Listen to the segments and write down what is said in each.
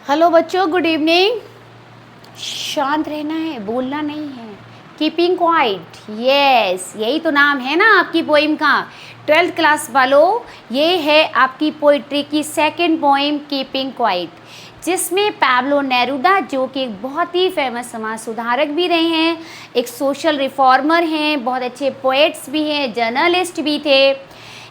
Hello बच्चों, good evening. शांत रहना है, बोलना नहीं है। कीपिंग क्वाइट, यस, यही तो नाम है ना आपकी पोइम का। 12th क्लास वालों, ये है आपकी पोइट्री की सेकंड पोइम कीपिंग क्वाइट, जिसमें पैब्लो नेरूदा, जो कि एक बहुत ही फेमस समाज सुधारक भी रहे हैं, एक सोशल रिफॉर्मर हैं, बहुत अच्छे पोएट्स भी हैं, जर्नलिस्ट भी थे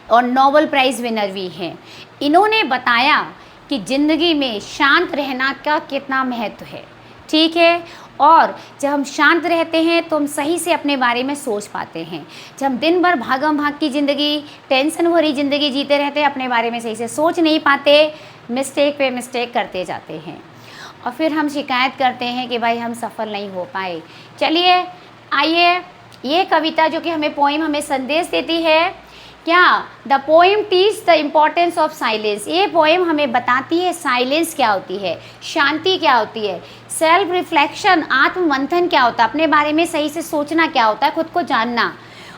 और नोबेल प्राइज़ विनर भी हैं। इन्होंने बताया कि ज़िंदगी में शांत रहना का कितना महत्व है, ठीक है। और जब हम शांत रहते हैं तो हम सही से अपने बारे में सोच पाते हैं। जब हम दिन भर भागम भाग की ज़िंदगी, टेंशन भरी ज़िंदगी जीते रहते हैं, अपने बारे में सही से सोच नहीं पाते, मिस्टेक पे मिस्टेक करते जाते हैं और फिर हम शिकायत करते हैं कि भाई हम सफल नहीं हो पाए। चलिए आइए, ये कविता जो कि हमें पोइम हमें संदेश देती है। क्या the poem teach the importance of silence. ये पोएम हमें बताती है साइलेंस क्या होती है, शांति क्या होती है, सेल्फ रिफ्लेक्शन, आत्ममंथन क्या होता है, अपने बारे में सही से सोचना क्या होता है, खुद को जानना,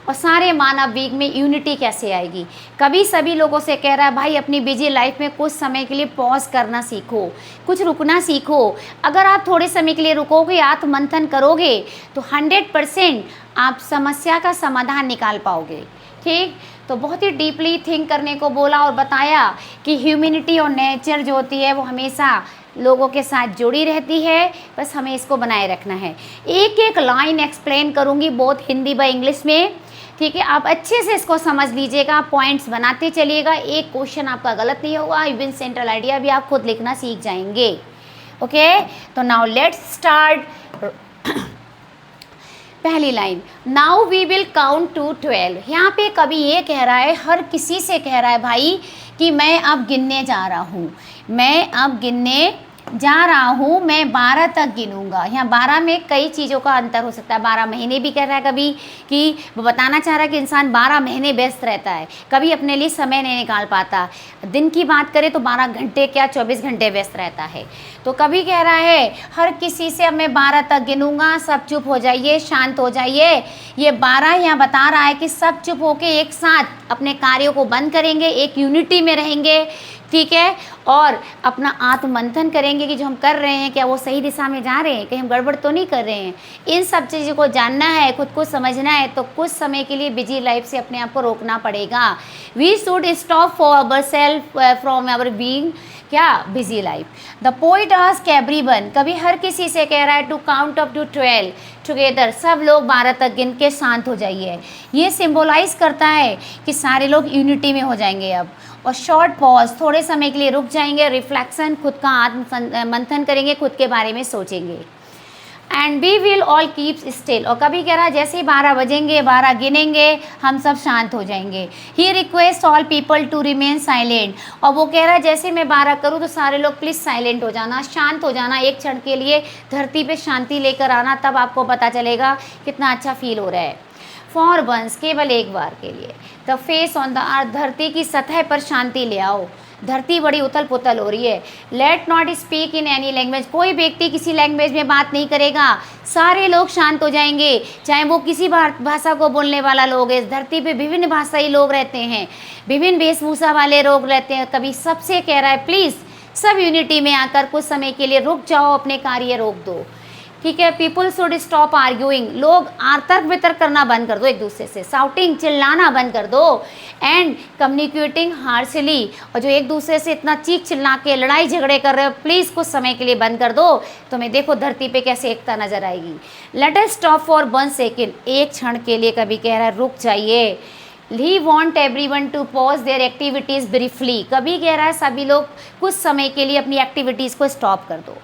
और सारे मानव वीक में यूनिटी कैसे आएगी। कभी सभी लोगों से कह रहा है भाई अपनी बिजी लाइफ में कुछ समय के लिए पॉज करना सीखो, कुछ रुकना सीखो। अगर आप थोड़े समय के लिए रुकोगे, आत्ममंथन करोगे तो 100% आप समस्या का समाधान निकाल पाओगे, ठीक। तो बहुत ही डीपली थिंक करने को बोला और बताया कि ह्यूमैनिटी और नेचर जो होती है वो हमेशा लोगों के साथ जुड़ी रहती है, बस हमें इसको बनाए रखना है। एक एक लाइन एक्सप्लेन करूँगी, बहुत हिंदी व इंग्लिश में, ठीक है। आप अच्छे से इसको समझ लीजिएगा, पॉइंट्स बनाते चलिएगा, एक क्वेश्चन आपका गलत नहीं होगा, इवन सेंट्रल आइडिया भी आप खुद लिखना सीख जाएंगे। ओके, तो नाउ लेट्स स्टार्ट। पहली line, now we will count to 12। यहाँ पे कवि ये कह रहा है, हर किसी से कह रहा है भाई कि मैं अब गिनने जा रहा हूँ, मैं अब गिनने जा रहा हूँ, मैं 12 तक गिनूंगा। यहाँ 12 में कई चीज़ों का अंतर हो सकता है। 12 महीने भी कह रहा है कभी, कि वो बताना चाह रहा है कि इंसान 12 महीने व्यस्त रहता है, कभी अपने लिए समय नहीं निकाल पाता। दिन की बात करें तो 12 घंटे क्या 24 घंटे व्यस्त रहता है। तो कभी कह रहा है हर किसी से अब मैं 12 तक गिनूंगा, सब चुप हो जाइए, शांत हो जाइए। ये 12 यहाँ बता रहा है कि सब चुप होके एक साथ अपने कार्यों को बंद करेंगे, एक यूनिटी में रहेंगे, ठीक है, और अपना आत्ममंथन करेंगे कि जो हम कर रहे हैं क्या वो सही दिशा में जा रहे हैं, कहीं हम गड़बड़ तो नहीं कर रहे हैं। इन सब चीज़ों को जानना है, खुद को समझना है, तो कुछ समय के लिए बिजी लाइफ से अपने आप को रोकना पड़ेगा। We should stop for our self from our being क्या busy life. The poet ask everyone, कभी हर किसी से कह रहा है to count up to 12 together, सब लोग 12 तक गिन के शांत हो जाइए। ये सिंबलाइज करता है कि सारे लोग यूनिटी में हो जाएंगे अब। और शॉर्ट पॉज, थोड़े समय के लिए रुक जाएंगे, रिफ्लेक्शन, खुद का आत्म मंथन करेंगे, खुद के बारे में सोचेंगे। And we will all keep still, और कभी कह रहा है जैसे ही 12 बजेंगे, 12 गिनेंगे, हम सब शांत हो जाएंगे। He request all people to remain silent, और वो कह रहा है जैसे मैं 12 करूँ तो सारे लोग प्लीज़ साइलेंट हो जाना, शांत हो जाना, एक क्षण के लिए धरती पे शांति लेकर आना, तब आपको पता चलेगा कितना अच्छा फील हो रहा है। फॉर वंस, केवल एक बार के लिए, the face on the earth, धरती की सतह पर शांति ले आओ। धरती बड़ी उथल पुथल हो रही है। Let not speak in any language, कोई व्यक्ति किसी लैंग्वेज में बात नहीं करेगा, सारे लोग शांत हो जाएंगे, चाहे वो किसी भाषा को बोलने वाला लोग है। इस धरती पे विभिन्न भाषाई लोग रहते हैं, विभिन्न वेशभूषा वाले लोग रहते हैं। कभी सबसे कह रहा है प्लीज़ सब यूनिटी में आकर कुछ समय के लिए रुक जाओ, अपने कार्य रोक दो, ठीक है। पीपल शुड स्टॉप आर्ग्यूइंग, लोग तर्क वितर्क करना बंद कर दो एक दूसरे से, शाउटिंग, चिल्लाना बंद कर दो, एंड कम्युनिकेटिंग हार्शली, और जो एक दूसरे से इतना चीख चिल्ला के लड़ाई झगड़े कर रहे हो, प्लीज़ कुछ समय के लिए बंद कर दो, तुम्हें देखो धरती पे कैसे एकता नजर आएगी। Let us stop for 1 second, एक क्षण के लिए कभी कह रहा है रुक जाइए। He want everyone to pause their activities briefly, कभी कह रहा है सभी लोग कुछ समय के लिए अपनी एक्टिविटीज़ को स्टॉप कर दो।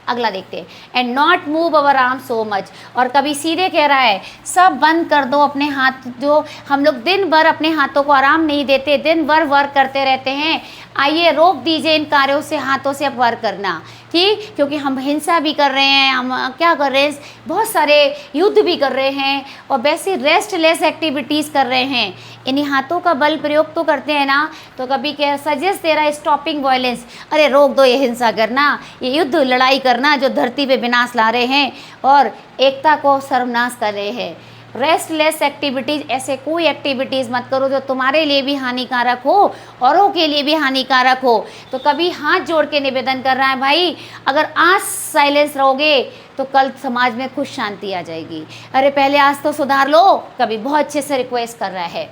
अगला देखते हैं, and not move our arm so much, और कभी सीधे कह रहा है सब बंद कर दो अपने हाथ, जो हम लोग दिन भर अपने हाथों को आराम नहीं देते, दिन भर वर्क करते रहते हैं, आइए रोक दीजिए इन कार्यों से, हाथों से अब वर्क करना, ठीक, क्योंकि हम हिंसा भी कर रहे हैं, हम क्या कर रहे हैं, बहुत सारे युद्ध भी कर रहे हैं और वैसे रेस्टलेस एक्टिविटीज़ कर रहे हैं। इन्हीं हाथों का बल प्रयोग तो करते हैं ना। तो कभी क्या सजेस्ट दे रहा है स्टॉपिंग वायलेंस, अरे रोक दो ये हिंसा करना, ये युद्ध लड़ाई करना जो धरती पे विनाश ला रहे हैं और एकता को सर्वनाश कर रहे हैं। रेस्टलेस एक्टिविटीज़, ऐसे कोई एक्टिविटीज़ मत करो जो तुम्हारे लिए भी हानिकारक हो, औरों के लिए भी हानिकारक हो। तो कभी हाथ जोड़ के निवेदन कर रहा है भाई, अगर आज साइलेंस रहोगे तो कल समाज में खुश शांति आ जाएगी। अरे पहले आज तो सुधार लो, कभी बहुत अच्छे से रिक्वेस्ट कर रहा है।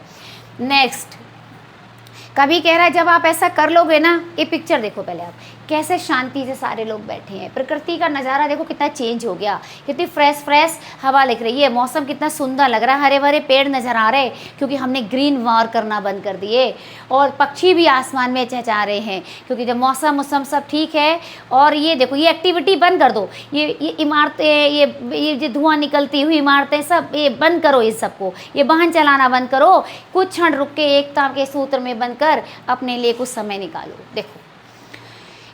नेक्स्ट, कभी कह रहा है जब आप ऐसा कर लोगे ना, ये पिक्चर देखो पहले आप, कैसे शांति से सारे लोग बैठे हैं, प्रकृति का नज़ारा देखो कितना चेंज हो गया, कितनी फ्रेश फ्रेश हवा लग रही है, मौसम कितना सुंदर लग रहा है, हरे भरे पेड़ नज़र आ रहे हैं क्योंकि हमने ग्रीन वॉर करना बंद कर दिए, और पक्षी भी आसमान में चहचहा रहे हैं क्योंकि जब मौसम सब ठीक है। और ये देखो, ये एक्टिविटी बंद कर दो, ये इमारतें, ये जो धुआं निकलती हुई इमारतें, सब ये बंद करो, इस सबको, ये वाहन चलाना बंद करो, कुछ क्षण रुक के एकता के सूत्र में बंद कर अपने लिए कुछ समय निकालो। देखो,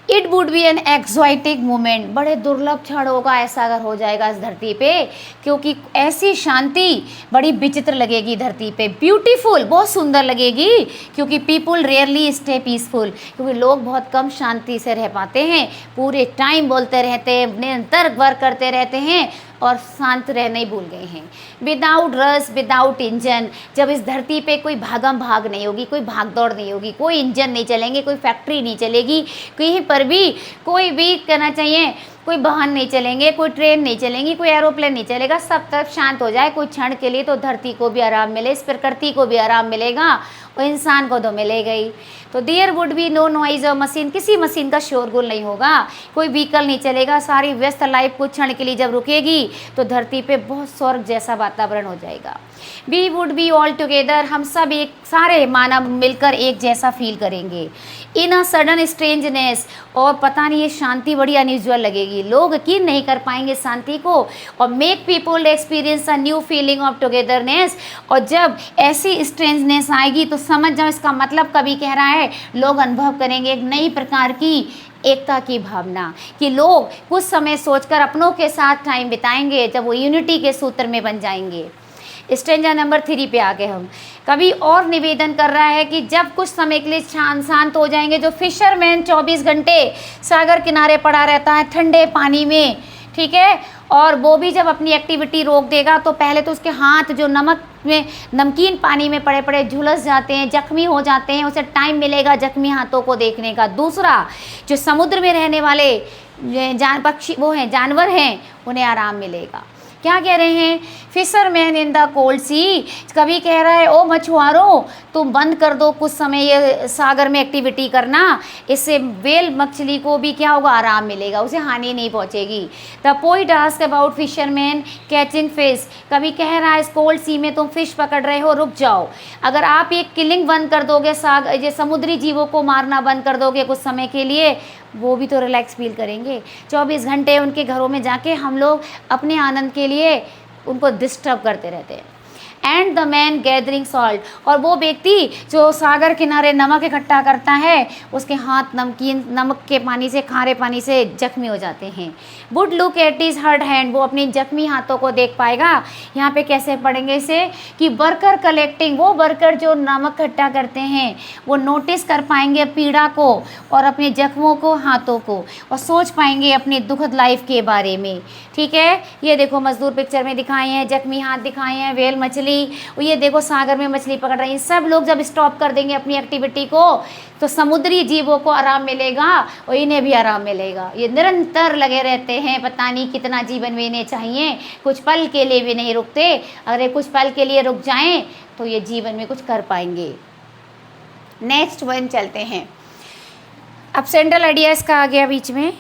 it would be an exotic moment, बड़े दुर्लभ क्षण होगा ऐसा अगर हो जाएगा इस धरती पे, क्योंकि ऐसी शांति बड़ी विचित्र लगेगी धरती पे, ब्यूटीफुल, बहुत सुंदर लगेगी, क्योंकि पीपुल रेयरली स्टे पीसफुल, क्योंकि लोग बहुत कम शांति से रह पाते हैं, पूरे टाइम बोलते रहते हैं, निरंतर वर्क करते रहते हैं और शांत रहना ही भूल गए हैं। विदाउट रस, विदाउट इंजन, जब इस धरती पे कोई भागम भाग नहीं होगी, कोई भाग दौड़ नहीं होगी, कोई इंजन नहीं चलेंगे, कोई फैक्ट्री नहीं चलेगी, कहीं पर भी कोई भी कहना चाहिए कोई वाहन नहीं चलेंगे, कोई ट्रेन नहीं चलेंगी, कोई एरोप्लेन नहीं चलेगा, सब तरफ शांत हो जाए कुछ क्षण के लिए, तो धरती को भी आराम मिले, इस प्रकृति को भी आराम मिलेगा और इंसान को तो मिलेगा ही। तो there would be no noise of machine, किसी मशीन का शोरगुल नहीं होगा, कोई व्हीकल नहीं चलेगा, सारी व्यस्त लाइफ कुछ क्षण के लिए जब रुकेगी तो धरती पे बहुत स्वर्ग जैसा वातावरण हो जाएगा। We would be all together, हम सब एक, सारे मानव मिलकर एक जैसा फील करेंगे। इन अ सडन स्ट्रेंजनेस, और पता नहीं ये शांति बड़ी अनयूजुअल लगेगी, लोग यकीन नहीं कर पाएंगे शांति को, और make people experience a new feeling of togetherness, और जब ऐसी स्ट्रेंजनेस आएगी तो समझ जाओ इसका मतलब कभी कह रहा है लोग अनुभव करेंगे एक नई प्रकार की एकता की भावना, कि लोग कुछ समय सोचकर अपनों के साथ टाइम बिताएंगे जब वो यूनिटी के सूत्र में बन जाएंगे। स्ट्रेंजर नंबर 3 पे आके हम कभी और निवेदन कर रहा है कि जब कुछ समय के लिए शांत हो जाएंगे, जो फिशरमैन 24 घंटे सागर किनारे पड़ा रहता है ठंडे पानी में, ठीक है, और वो भी जब अपनी एक्टिविटी रोक देगा तो पहले तो उसके हाथ जो नमक में, नमकीन पानी में पड़े पड़े झुलस जाते हैं, जख्मी हो जाते हैं, उसे टाइम मिलेगा जख्मी हाथों को देखने का। दूसरा, जो समुद्र में रहने वाले पक्षी वो हैं, जानवर हैं, उन्हें आराम मिलेगा। क्या कह रहे हैं, फिशरमैन इन द कोल्ड सी, कभी कह रहा है ओ मछुआरों तुम बंद कर दो कुछ समय ये सागर में एक्टिविटी करना, इससे वेल मछली को भी क्या होगा, आराम मिलेगा, उसे हानि नहीं पहुंचेगी। The poet ask about fisherman catching fish, कभी कह रहा है इस कोल्ड सी में तुम फिश पकड़ रहे हो, रुक जाओ, अगर आप ये किलिंग बंद कर दोगे, ये समुद्री जीवों को मारना बंद कर दोगे कुछ समय के लिए, वो भी तो रिलैक्स फील करेंगे। 24 घंटे उनके घरों में जाके हम लोग अपने आनंद के लिए उनको डिस्टर्ब करते रहते हैं। And the man gathering salt, और वो व्यक्ति जो सागर किनारे नमक इकट्ठा करता है, उसके हाथ नमक के पानी से, खारे पानी से जख्मी हो जाते हैं। Would look at his hurt hand, वो अपनी जख्मी हाथों को देख पाएगा। यहाँ पे कैसे पढ़ेंगे इसे, कि वर्कर कलेक्टिंग, वो वर्कर जो नमक इकट्ठा करते हैं वो नोटिस कर पाएंगे पीड़ा को और अपने जख्मों को, हाथों को, और सोच पाएंगे अपनी दुखद लाइफ के बारे में। ठीक है, ये देखो मजदूर पिक्चर में दिखाए हैं, जख्मी हाथ दिखाए हैं, वेल मछली, ये देखो सागर में मछली पकड़ रही हैं। सब लोग जब स्टॉप कर देंगे अपनी एक्टिविटी को तो समुद्री जीवों को आराम मिलेगा और इन्हें भी आराम मिलेगा। ये निरंतर लगे रहते हैं, पता नहीं कितना जीवन में इन्हें चाहिए, कुछ पल के लिए भी नहीं रुकते। अगर कुछ पल के लिए रुक जाएं तो ये जीवन में कुछ कर पाएंगे। नेक्स्ट वन चलते हैं, अब सेंट्रल आइडियाज़ का आ गया बीच में।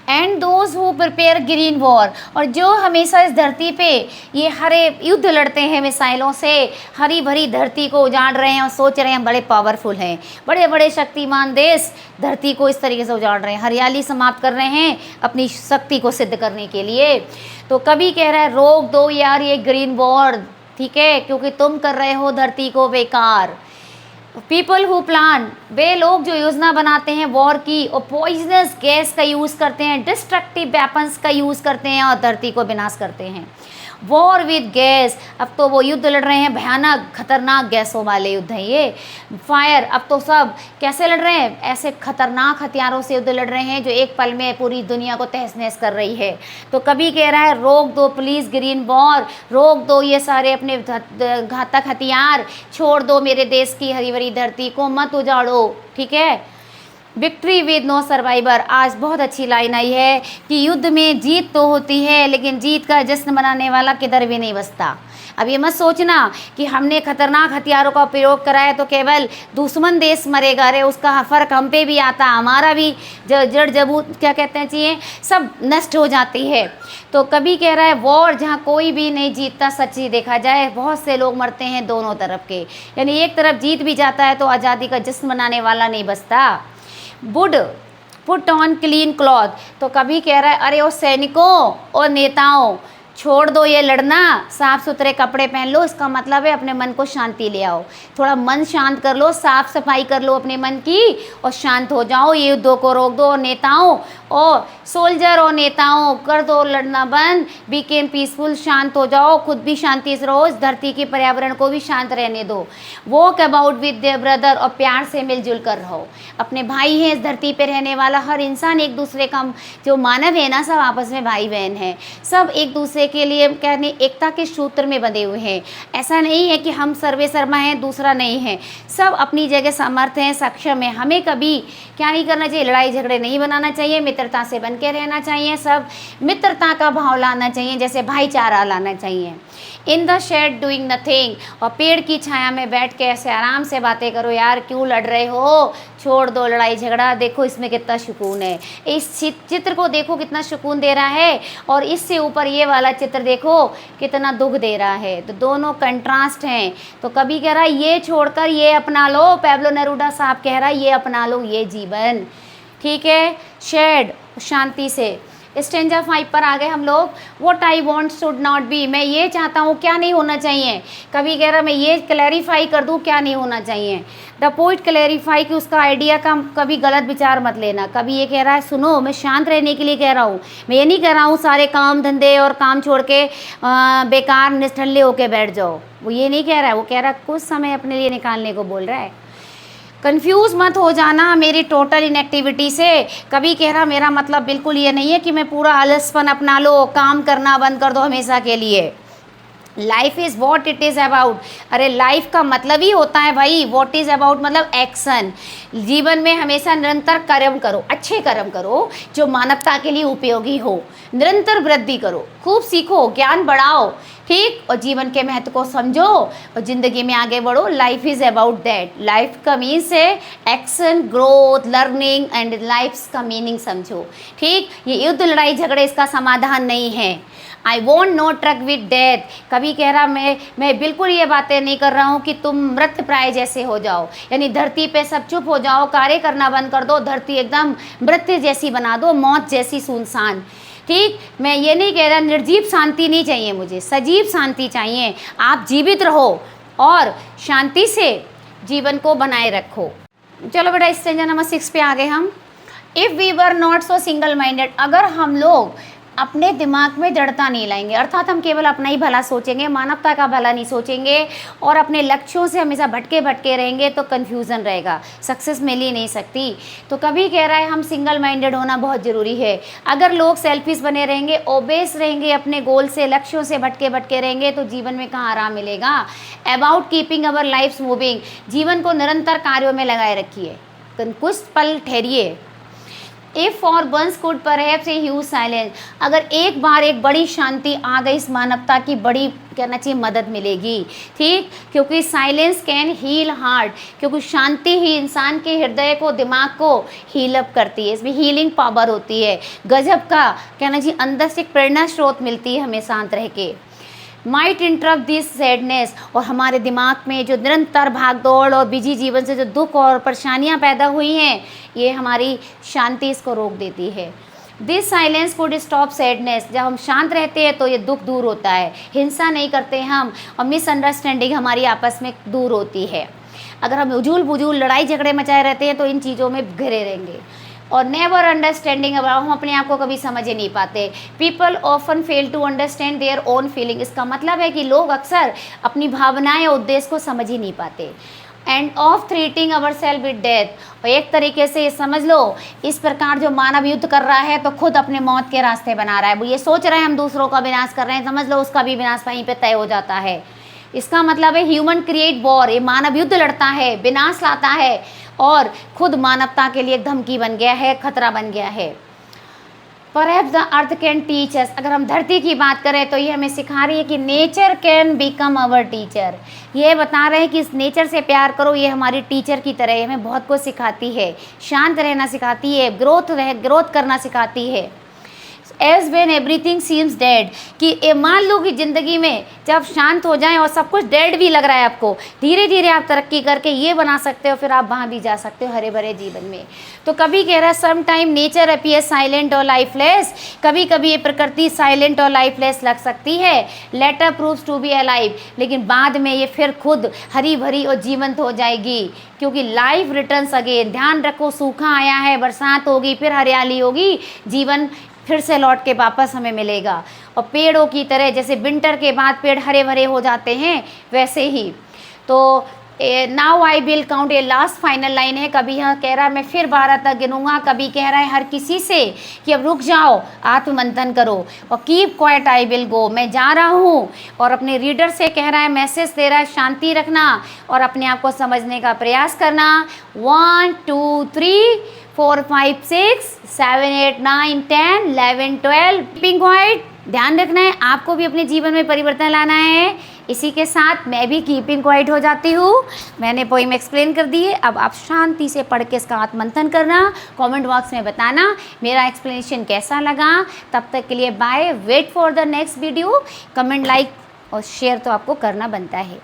And those who prepare green war, और जो हमेशा इस धरती पे ये हरे युद्ध लड़ते हैं मिसाइलों से, हरी भरी धरती को उजाड़ रहे हैं और सोच रहे हैं बड़े पावरफुल हैं, बड़े बड़े शक्तिमान देश धरती को इस तरीके से उजाड़ रहे हैं, हरियाली समाप्त कर रहे हैं अपनी शक्ति को सिद्ध करने के लिए। तो कभी कह रहा है रोक दो यार ये ग्रीन वॉर, ठीक है, क्योंकि तुम कर रहे हो धरती को बेकार। पीपल हु प्लान, वे लोग जो योजना बनाते हैं वॉर की और पॉइजनस गैस का यूज़ करते हैं, डिस्ट्रक्टिव वेपन्स का यूज़ करते हैं और धरती को विनाश करते हैं। वॉर विद गैस, अब तो वो युद्ध लड़ रहे हैं, भयानक खतरनाक गैसों वाले युद्ध हैं ये। फायर, अब तो सब कैसे लड़ रहे हैं, ऐसे खतरनाक हथियारों से युद्ध लड़ रहे हैं जो एक पल में पूरी दुनिया को तहस नहस कर रही है। तो कभी कह रहा है रोक दो प्लीज़ ग्रीन वॉर, रोक दो ये सारे अपने घातक हथियार, छोड़ दो मेरे देश की हरी भरी धरती को, मत उजाड़ो, ठीक है। विक्ट्री विद नो सर्वाइवर, आज बहुत अच्छी लाइन आई है कि युद्ध में जीत तो होती है लेकिन जीत का जश्न मनाने वाला किधर भी नहीं बसता। अब ये मत सोचना कि हमने खतरनाक हथियारों का प्रयोग करा है तो केवल दुश्मन देश मरेगा, अरे उसका फ़र्क हम पे भी आता, हमारा भी जड़ जबूत क्या कहते हैं चाहिए सब नष्ट हो जाती है। तो कभी कह रहा है वॉर जहाँ कोई भी नहीं जीतता, सच्ची देखा जाए बहुत से लोग मरते हैं दोनों तरफ के, यानी एक तरफ जीत भी जाता है तो आज़ादी का जश्न मनाने वाला नहीं बसता। Would put on clean cloth, तो कभी कह रहा है अरे ओ सैनिकों और नेताओं छोड़ दो ये लड़ना, साफ़ सुथरे कपड़े पहन लो, इसका मतलब है अपने मन को शांति ले आओ, थोड़ा मन शांत कर लो, साफ सफाई कर लो अपने मन की और शांत हो जाओ, ये युद्धों को रोक दो। और नेताओं और सोल्जर और नेताओं कर दो लड़ना बंद, बीकेम पीसफुल, शांत हो जाओ, खुद भी शांति से रहो, इस धरती के पर्यावरण को भी शांत रहने दो। Walk about with their brother, और प्यार से मिलजुल कर रहो, अपने भाई हैं इस धरती पे रहने वाला हर इंसान, एक दूसरे का जो मानव है ना सब आपस में भाई बहन है, सब एक दूसरे के लिए कहने एकता के सूत्र में बंधे हुए हैं। ऐसा नहीं है कि हम सर्वे शर्मा हैं दूसरा नहीं है, सब अपनी जगह समर्थ हैं, सक्षम है। हमें कभी क्या नहीं करना चाहिए, लड़ाई झगड़े नहीं बनाना चाहिए, मित्रता से बन के रहना चाहिए, सब मित्रता का भाव लाना चाहिए, जैसे भाईचारा लाना चाहिए। In the shade doing nothing, और पेड़ की छाया में बैठ के ऐसे आराम से बातें करो, यार क्यों लड़ रहे हो, छोड़ दो लड़ाई झगड़ा, देखो इसमें कितना सुकून है, इस चित्र को देखो कितना सुकून दे रहा है, और इससे ऊपर ये वाला चित्र देखो कितना दुख दे रहा है, तो दोनों कंट्रास्ट हैं। तो कभी कह रहा है ये छोड़कर ये अपना लो, पैब्लो नेरूदा साहब कह रहा है ये अपना लो ये जीवन, ठीक है। शेड, शांति से। स्टेंजा 5 पर आ गए हम लोग। What I want should not be, मैं ये चाहता हूँ क्या नहीं होना चाहिए, कभी कह रहा मैं ये क्लैरिफाई कर दूँ क्या नहीं होना चाहिए। द पोइट क्लैरिफाई कि उसका आइडिया का कभी गलत विचार मत लेना, कभी ये कह रहा है सुनो मैं शांत रहने के लिए कह रहा हूँ, मैं ये नहीं कह रहा हूँ सारे काम धंधे और काम छोड़ के बेकार निष्ठल्ले होके बैठ जाओ, वो ये नहीं कह रहा है, वो कह रहा है कुछ समय अपने लिए निकालने को बोल रहा है। कंफ्यूज मत हो जाना मेरी टोटल इनएक्टिविटी से, कभी कह रहा मेरा मतलब बिल्कुल ये नहीं है कि मैं पूरा आलसपन अपना लो, काम करना बंद कर दो हमेशा के लिए। Life is what it is about, अरे लाइफ का मतलब ही होता है भाई वॉट इज़ अबाउट मतलब एक्शन। जीवन में हमेशा निरंतर कर्म करो, अच्छे कर्म करो जो मानवता के लिए उपयोगी हो, निरंतर वृद्धि करो, खूब सीखो, ज्ञान बढ़ाओ, ठीक, और जीवन के महत्व को समझो और ज़िंदगी में आगे बढ़ो। Life is about that, life का मीन्स है action, growth, learning and life का मीनिंग समझो, ठीक। ये युद्ध लड़ाई झगड़े इसका समाधान नहीं है। I want no truck with death, कभी कह रहा मैं बिल्कुल ये बातें नहीं कर रहा हूँ कि तुम मृत प्राय जैसे हो जाओ, यानी धरती पे सब चुप हो जाओ, कार्य करना बंद कर दो, धरती एकदम मृत्यु जैसी बना दो, मौत जैसी सुनसान, ठीक। मैं ये नहीं कह रहा निर्जीव शांति नहीं चाहिए, मुझे सजीव शांति चाहिए। आप जीवित रहो और शांति से जीवन को बनाए रखो। चलो बेटा स्टेंजा नंबर 6 पे आ गए हम। If we were not so single minded, अगर हम लोग अपने दिमाग में जड़ता नहीं लाएंगे, अर्थात हम केवल अपना ही भला सोचेंगे, मानवता का भला नहीं सोचेंगे और अपने लक्ष्यों से हमेशा भटके रहेंगे तो कन्फ्यूज़न रहेगा, सक्सेस मिल ही नहीं सकती। तो कभी कह रहा है हम सिंगल माइंडेड होना बहुत ज़रूरी है। अगर लोग सेल्फिश बने रहेंगे, ओबेस रहेंगे, अपने गोल से लक्ष्यों से भटके रहेंगे तो जीवन में कहाँ आराम मिलेगा। About keeping our lifes moving, जीवन को निरंतर कार्यों में लगाए रखिए, कुछ पल ठहरिए। If for once could perhaps a huge silence, अगर एक बार एक बड़ी शांति आ गई, इस मानवता की बड़ी कहना चाहिए मदद मिलेगी, ठीक, क्योंकि साइलेंस कैन हील हार्ट, क्योंकि शांति ही इंसान के हृदय को, दिमाग को हील अप करती है, इसमें हीलिंग पावर होती है, गजब का कहना चाहिए अंदर से एक प्रेरणा स्रोत मिलती है हमें शांत रह के। माइट इंटरप्ट दिस सैडनेस, और हमारे दिमाग में जो निरंतर भाग दौड़ और बिजी जीवन से जो दुख और परेशानियां पैदा हुई हैं, ये हमारी शांति इसको रोक देती है। This silence could stop sadness, जब हम शांत रहते हैं तो ये दुख दूर होता है, हिंसा नहीं करते हम और मिसअंडरस्टैंडिंग हमारी आपस में दूर होती है। अगर हम उजूल बुजूल लड़ाई झगड़े मचाए रहते हैं तो इन चीज़ों में घिरे रहेंगे। और नेवर अंडरस्टैंडिंग, अब हम अपने आप को कभी समझ ही नहीं पाते। People often fail to understand their own feeling, इसका मतलब है कि लोग अक्सर अपनी भावनाएं और उद्देश्य को समझ ही नहीं पाते। And of threatening our self with death, और एक तरीके से ये समझ लो, इस प्रकार जो मानव युद्ध कर रहा है तो खुद अपने मौत के रास्ते बना रहा है। वो ये सोच रहे हैं हम दूसरों का विनाश कर रहे हैं, समझ लो उसका भी विनाश वहीं पे तय हो जाता है। इसका मतलब है ह्यूमन क्रिएट वॉर, ये मानव युद्ध लड़ता है, विनाश लाता है और खुद मानवता के लिए एक धमकी बन गया है, खतरा बन गया है। Perhaps the earth can teach us, अगर हम धरती की बात करें तो ये हमें सिखा रही है कि nature can become our teacher. ये बता रहे हैं कि इस नेचर से प्यार करो, ये हमारी टीचर की तरह है, हमें बहुत कुछ सिखाती है, शांत रहना सिखाती है, ग्रोथ करना सिखाती है। As when everything seems dead, कि मान लो कि ज़िंदगी में जब शांत हो जाए और सब कुछ डेड भी लग रहा है आपको, धीरे धीरे आप तरक्की करके ये बना सकते हो, फिर आप वहाँ भी जा सकते हो हरे भरे जीवन में। तो कभी कह रहा है some time nature appears silent और लाइफलेस, कभी कभी ये प्रकृति साइलेंट और लाइफलेस लग सकती है, later proves to be alive, लेकिन बाद में ये फिर खुद हरी भरी और जीवंत हो जाएगी, क्योंकि लाइफ रिटर्न्स अगेन। ध्यान रखो, सूखा आया है, बरसात होगी, फिर हरियाली होगी, जीवन फिर से लौट के वापस हमें मिलेगा। और पेड़ों की तरह, जैसे विंटर के बाद पेड़ हरे भरे हो जाते हैं, वैसे ही। तो नाउ आई विल काउंट, ये लास्ट फाइनल लाइन है। कभी यहाँ कह रहा है मैं फिर 12 तक गिनूंगा, कभी कह रहा है हर किसी से कि अब रुक जाओ, आत्ममंथन करो, और keep quiet I will go, मैं जा रहा हूँ। और अपने रीडर से कह रहा है, मैसेज दे रहा है, शांति रखना और अपने आप को समझने का प्रयास करना। 1 2 3 4 5 6 7 8 9 10 11 12, कीपिंग क्वाइट, ध्यान रखना है, आपको भी अपने जीवन में परिवर्तन लाना है। इसी के साथ मैं भी कीपिंग क्वाइट हो जाती हूँ। मैंने पोइम एक्सप्लेन कर दी है, अब आप शांति से पढ़ के इसका आत्ममंथन करना, कमेंट बॉक्स में बताना मेरा एक्सप्लेनेशन कैसा लगा। तब तक के लिए bye, wait for the next video. Comment, like और शेयर तो आपको करना बनता है।